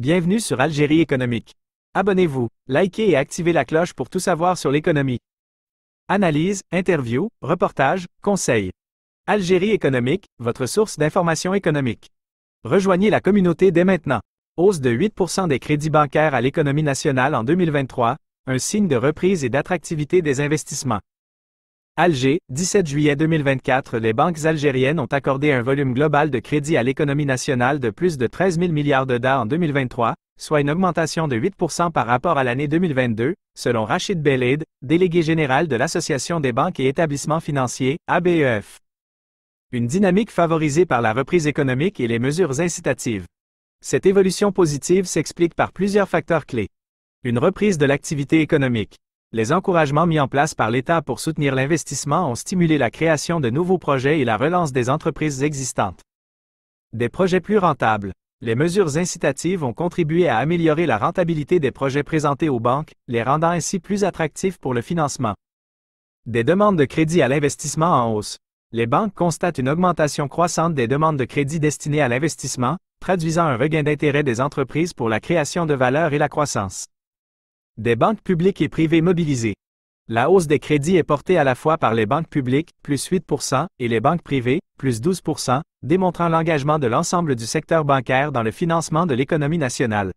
Bienvenue sur Algérie économique. Abonnez-vous, likez et activez la cloche pour tout savoir sur l'économie. Analyse, interview, reportage, conseils. Algérie économique, votre source d'information économique. Rejoignez la communauté dès maintenant. Hausse de 8% des crédits bancaires à l'économie nationale en 2023, un signe de reprise et d'attractivité des investissements. Alger, 17 juillet 2024, les banques algériennes ont accordé un volume global de crédit à l'économie nationale de plus de 13 000 milliards de DA en 2023, soit une augmentation de 8% par rapport à l'année 2022, selon Rachid Belaid, délégué général de l'Association des banques et établissements financiers, ABEF. Une dynamique favorisée par la reprise économique et les mesures incitatives. Cette évolution positive s'explique par plusieurs facteurs clés. Une reprise de l'activité économique. Les encouragements mis en place par l'État pour soutenir l'investissement ont stimulé la création de nouveaux projets et la relance des entreprises existantes. Des projets plus rentables. Les mesures incitatives ont contribué à améliorer la rentabilité des projets présentés aux banques, les rendant ainsi plus attractifs pour le financement. Des demandes de crédit à l'investissement en hausse. Les banques constatent une augmentation croissante des demandes de crédit destinées à l'investissement, traduisant un regain d'intérêt des entreprises pour la création de valeur et la croissance. Des banques publiques et privées mobilisées. La hausse des crédits est portée à la fois par les banques publiques, plus 8%, et les banques privées, plus 12%, démontrant l'engagement de l'ensemble du secteur bancaire dans le financement de l'économie nationale.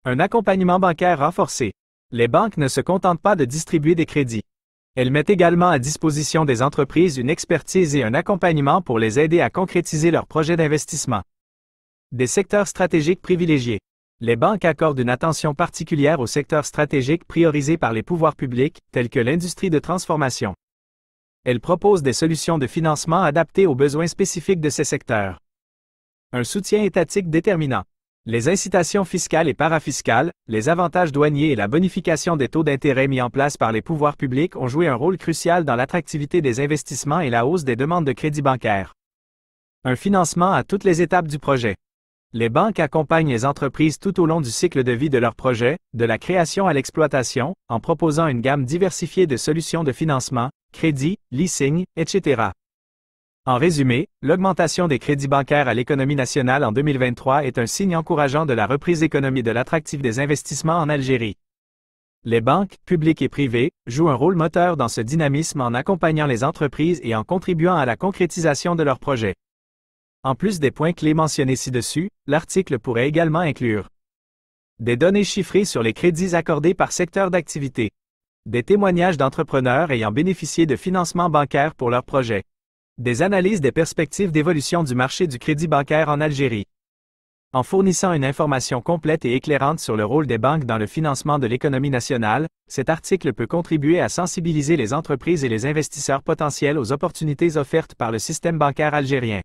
Un accompagnement bancaire renforcé. Les banques ne se contentent pas de distribuer des crédits. Elles mettent également à disposition des entreprises une expertise et un accompagnement pour les aider à concrétiser leurs projets d'investissement. Des secteurs stratégiques privilégiés. Les banques accordent une attention particulière aux secteurs stratégiques priorisés par les pouvoirs publics, tels que l'industrie de transformation. Elles proposent des solutions de financement adaptées aux besoins spécifiques de ces secteurs. Un soutien étatique déterminant. Les incitations fiscales et parafiscales, les avantages douaniers et la bonification des taux d'intérêt mis en place par les pouvoirs publics ont joué un rôle crucial dans l'attractivité des investissements et la hausse des demandes de crédit bancaire. Un financement à toutes les étapes du projet. Les banques accompagnent les entreprises tout au long du cycle de vie de leur projet, de la création à l'exploitation, en proposant une gamme diversifiée de solutions de financement, crédit, leasing, etc. En résumé, l'augmentation des crédits bancaires à l'économie nationale en 2023 est un signe encourageant de la reprise économique et de l'attractivité des investissements en Algérie. Les banques, publiques et privées, jouent un rôle moteur dans ce dynamisme en accompagnant les entreprises et en contribuant à la concrétisation de leurs projets. En plus des points clés mentionnés ci-dessus, l'article pourrait également inclure des données chiffrées sur les crédits accordés par secteur d'activité, des témoignages d'entrepreneurs ayant bénéficié de financements bancaires pour leurs projets, des analyses des perspectives d'évolution du marché du crédit bancaire en Algérie. En fournissant une information complète et éclairante sur le rôle des banques dans le financement de l'économie nationale, cet article peut contribuer à sensibiliser les entreprises et les investisseurs potentiels aux opportunités offertes par le système bancaire algérien.